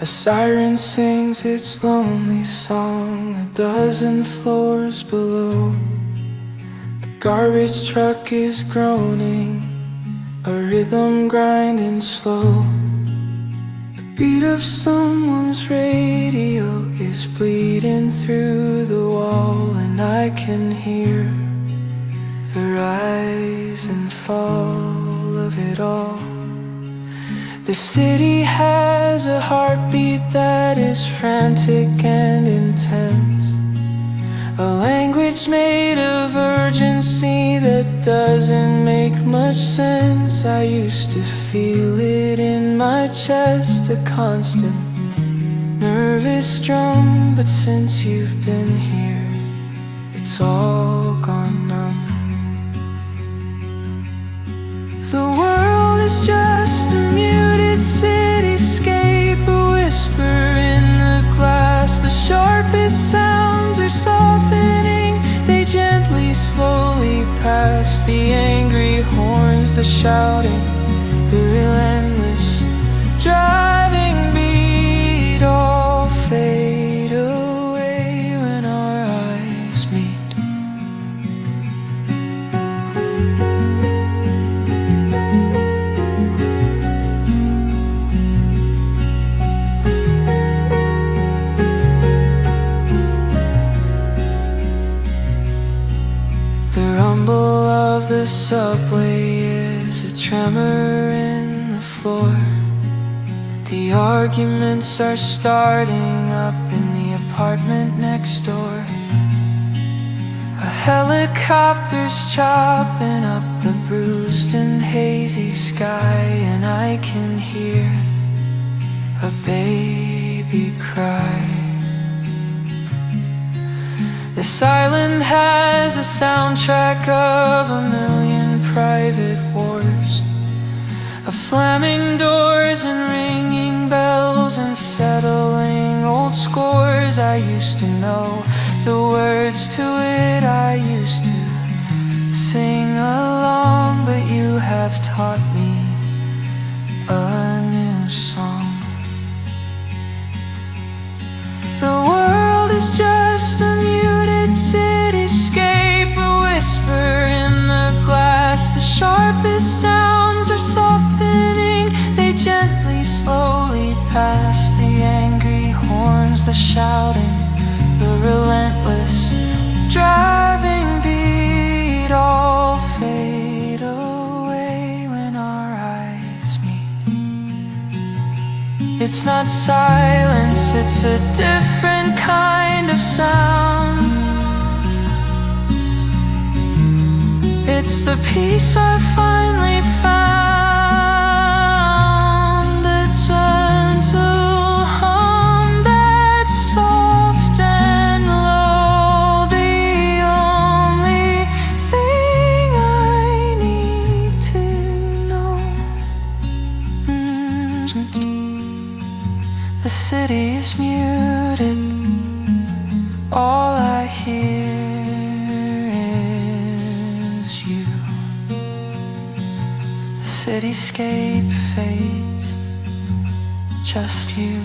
A siren sings its lonely song 12 floors below. The garbage truck is groaning, a rhythm grinding slow. The beat of someone's radio is bleeding through the wall, and I can hear the rise and fall of it all. The city has a heartbeat that is frantic and intense, a language made of urgency that doesn't make much sense. I used to feel it in my chest, a constant nervous drum, but since you've been here, it's all gone numb. The world is just a muted cityscape, a whisper in the glass. The sharpest sounds are softening, they gently, slowly pass. The angry horns, the shouting, the relentless driving beat all fade away when our eyes meet. The rumble of the subway is a tremor in the floor. The arguments are starting up in the apartment next door. A helicopter's chopping up the bruised and hazy sky, and I can hear a baby cry. This island has a soundtrack of a million private wars, of slamming doors and ringing bells and settling old scores. I used to know the words to it, I used to sing along, but you have taught me a new song. The world is just a muted cityscape, a whisper in the glass. The sharpest sounds are softening, they gently, slowly pass. The angry horns, the shouting, the relentless driving beat all fade away when our eyes meet. It's not silence, it's a different kind of sound. It's the peace I finally found, the gentle hum that's soft and low, the only thing I need to know. The city is muted, all I hear is you. The cityscape fades, just you.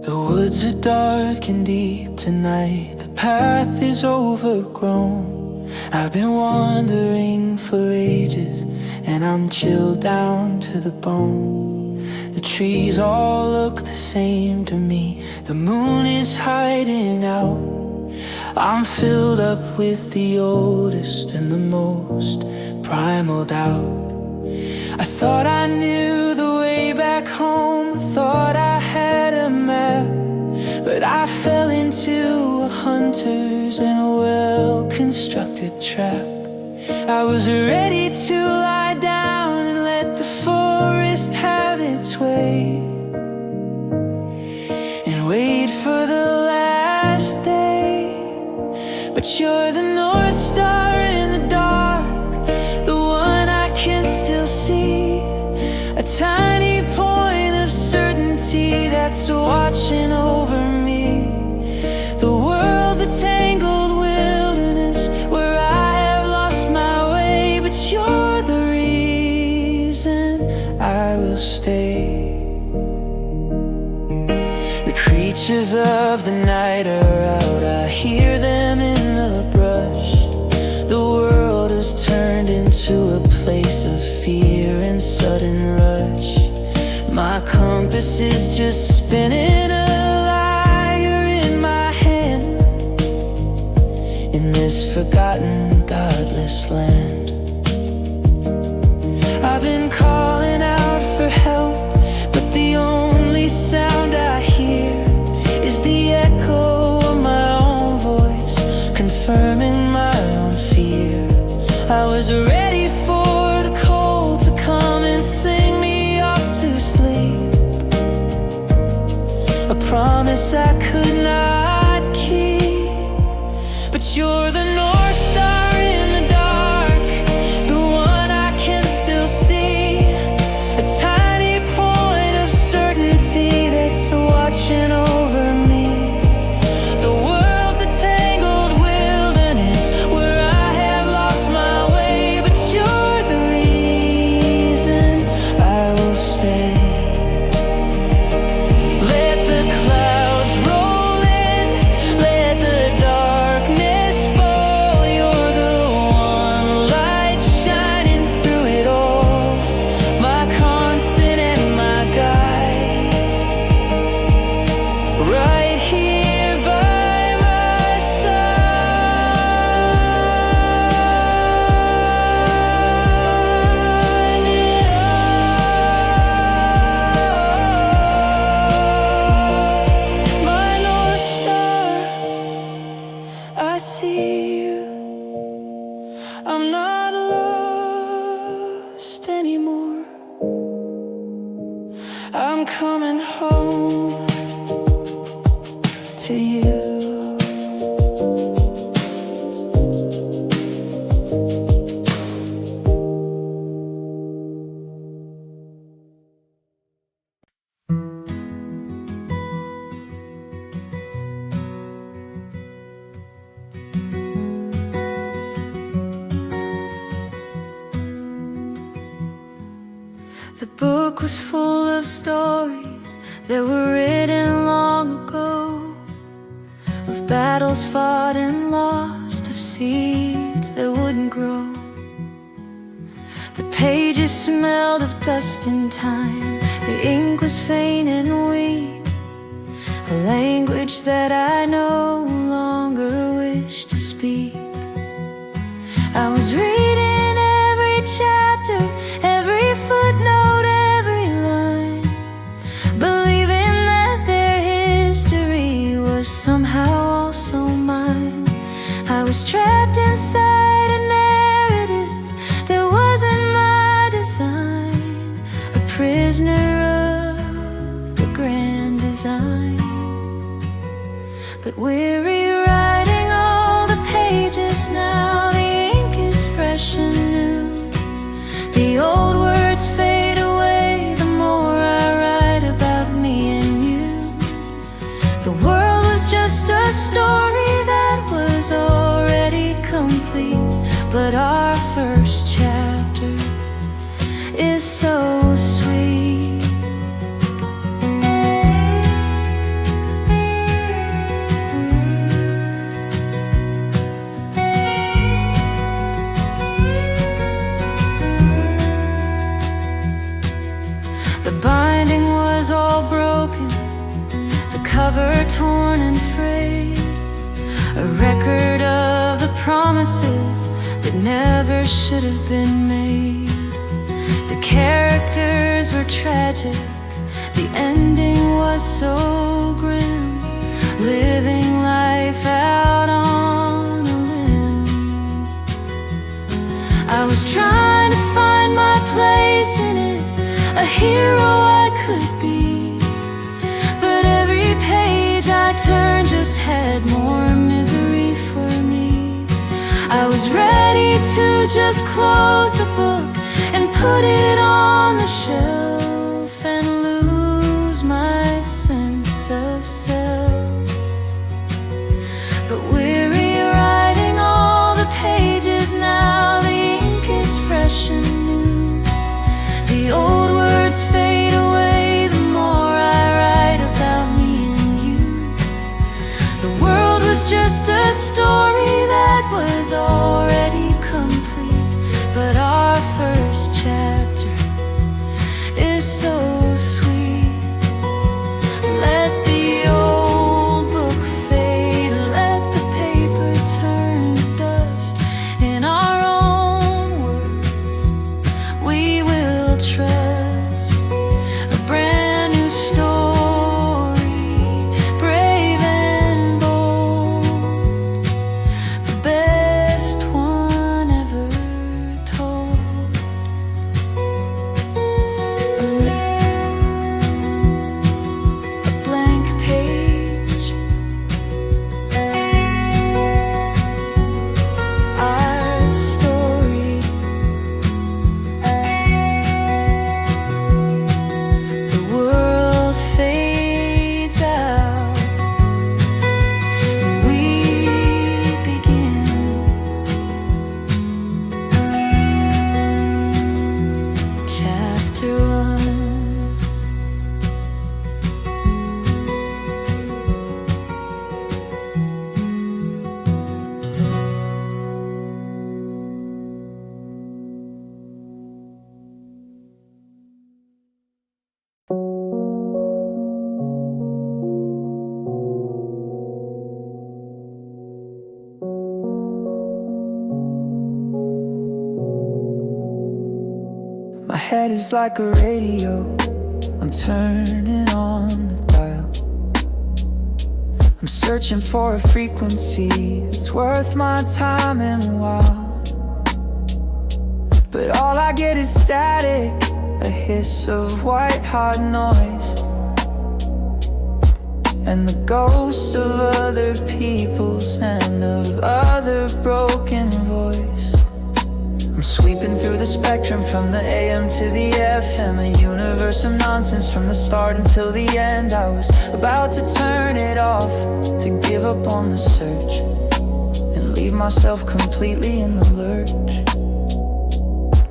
The woods are dark and deep tonight, the path is overgrown. I've been wandering for ages, and I'm chilled down to the bone. The trees all look the same to me, the moon is hiding out. I'm filled up with the oldest and the most primal doubt. I thought I knew the way back home, thought I had a map, but I fell into a hunter's and a well-constructed trap. I was ready to lie down and let the forest have its way, and wait for the last day. But you're the North Star in the dark, the one I can still see, a tiny point of certainty that's watching over me. The world's a tangled wilderness where I have lost my way, but you're the reason I will stay. The creatures of the night are out, I hear them in the brush. The world has turned into a place of fear and sudden rush. My compass is just spinning a lyre in my hand, in this forgotten, godless land. I I've been calling out for help, but the only sound I hear is the echo of my own voice, confirming my own fear. I was ready for the cold to come and sing me off to sleep, a promise I could not keep. But you're the North Star in the dark, the one I can still see, a tiny point of certainty that's watching over me. The world's a tangled wilderness where I have lost my way, but you're the reason I will stay. Let the clouds roll in, let the darkness fall. You're the one light shining through it all, my constant and my guide, right here by my side. My North Star, I see you. I'm not lost anymore. I'm coming home to you. The book was full of stories that were written long ago, of battles fought and lost, of seeds that wouldn't grow. The pages smelled of dust and time, the ink was faint and weak, a language that I no longer wish to speak. I was reading every chapter, every footnote, every line, believing that their history was somehow also mine. I was trapped inside a narrative that wasn't my design, a prisoner of the grand design. But we're rewriting all the pages now, the ink is fresh and new. The old words fade away the more I write about me and you. The world was just a story that was already complete, but our first chapter is so sweet. The binding was all broken, the cover torn and frayed, a record of the promises that never should have been made. The characters were tragic, the ending was so grim, living life out on a limb. I was trying to find my place in it, a hero I could be, but every page I turned just had more misery for me. I was ready to just close the book and put it on the shelf and lose my sense of self. But we're rewriting all the pages now, the ink is fresh and new. The old words fade away the more I write about me and you. The world was just a story that was already complete, but our first chapter is so sweet. Let the old book fade, let the paper turn to dust. In our own words, we will head is like a radio. I'm turning on the dial. I'm searching for a frequency that's worth my time and while. But all I get is static, a hiss of white-hot noise, and the ghosts of other people's and of other broken voice. I'm sweeping through the spectrum from the AM to the FM, a universe of nonsense from the start until the end. I was about to turn it off, to give up on the search and leave myself completely in the lurch.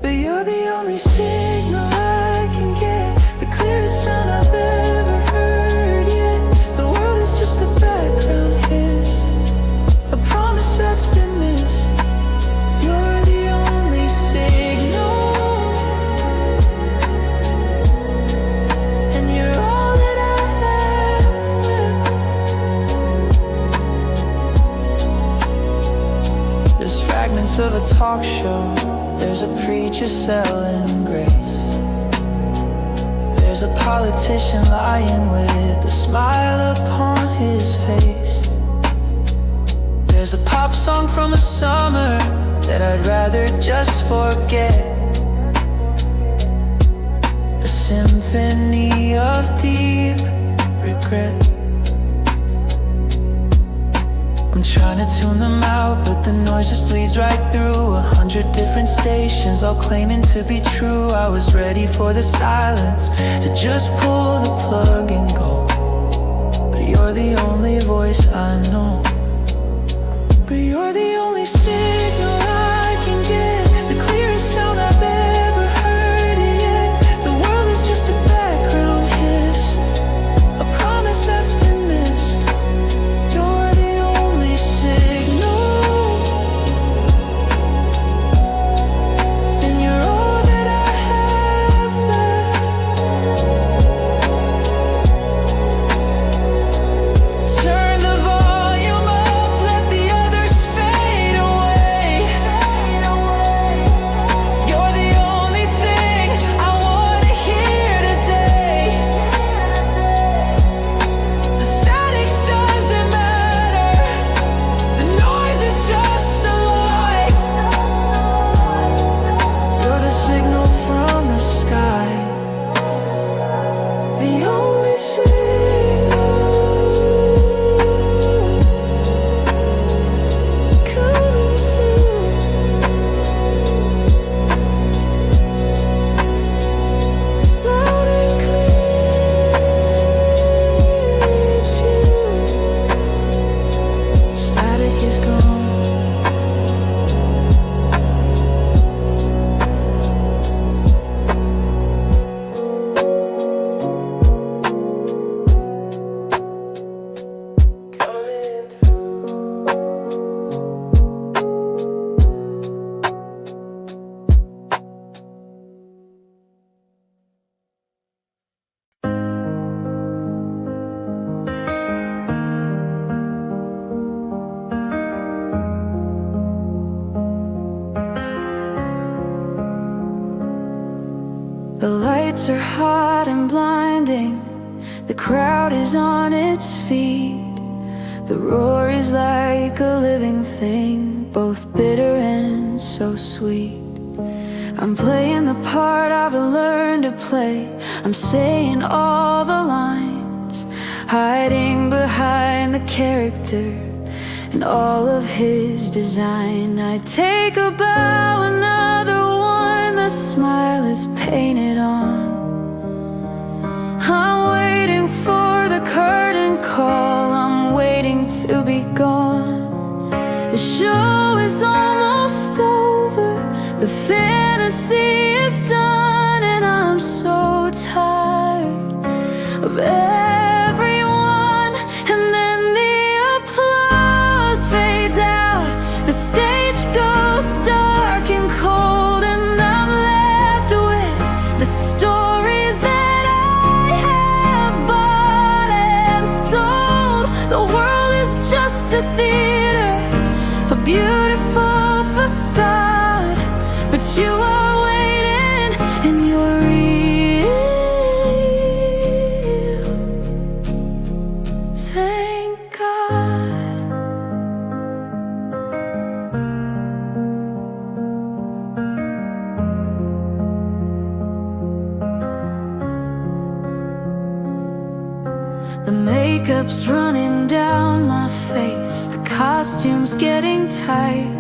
But you're the only signal I can get, the clearest sound I've ever heard yet. The world is just a background hiss, a promise that's been missed. You're the only signal, and you're all that I have left. There's fragments of a talk show, there's a preacher selling grace, there's a politician lying with a smile upon his face. There's a pop song from a summer that I'd rather just forget, a symphony of deep regret. I'm trying to tune them out, but the noise just bleeds right through 100 different stations, all claiming to be true. I was ready for the silence, to just pull the plug and go, but you're the only voice I know. But you're the only signal I can get, the clearest sound I've ever heard yet. The world is just a background hiss, a promise that's been missed. You're the only signal, and you're all that I have left. Turn the volume up, let the others fade away. You're the only thing I wanna hear today. The static doesn't matter, the noise is just a lie. You're the signal from the sky, the only signal coming through. Loud and clear, it's you. Static is gone. Coming through. The lights are hot and blinding, the crowd is on its feet. The roar is like a living thing, both bitter and so sweet. I'm playing the part I've learned to play, I'm saying all the lines, hiding behind the character and all of his design. I take a bow, another one, the smile is painted on. I'm waiting for the curtain call, I'm waiting to be gone. The show is almost over, the fantasy is done, and I'm so tired of everyone. And then the applause fades out, the stage goes dark and cold, and I'm left with the stories that I have bought and sold. The world is just a theater, a beautiful facade, but you are waiting and you're costume's getting tight.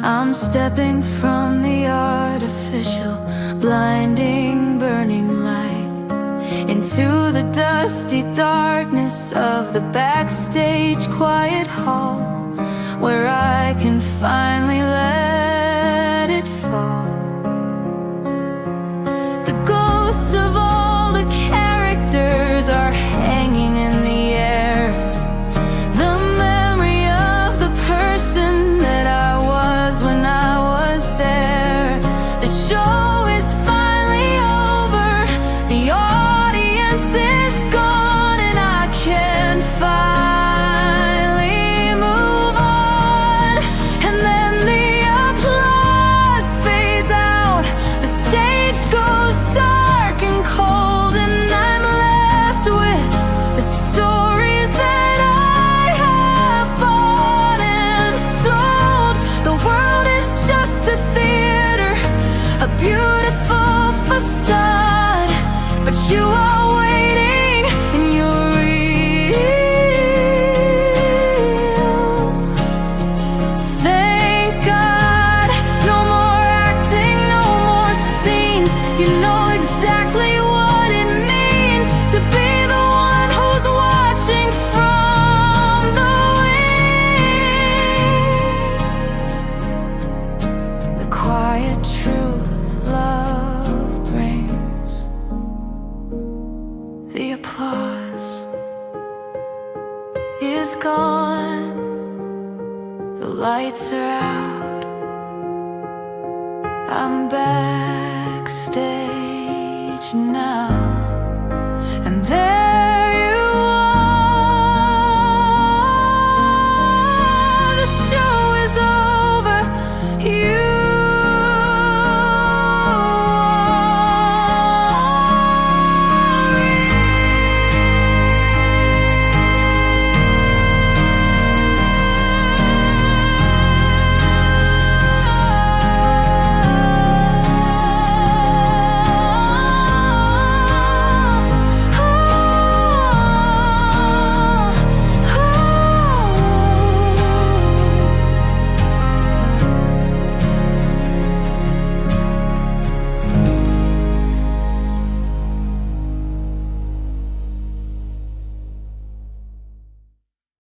I'm stepping from the artificial, blinding, burning light into the dusty darkness of the backstage quiet hall, where I can finally let it fall. The ghosts of all the characters are hanging in the air. The memory of the person that I was when I was there. The show is finally over, the audience is gone, and I can finally move on. And then the applause fades out, the stage goes dark and cold, and I'm left with the stories that I have bought and sold. The world is just a theater, a beautiful facade, but you are waiting and you're real. Thank God, no more acting, no more scenes. You know exactly what it means to be the one who's watching from the wings. The quiet truth love brings. The applause is gone, the lights are out, I'm backstage now, and there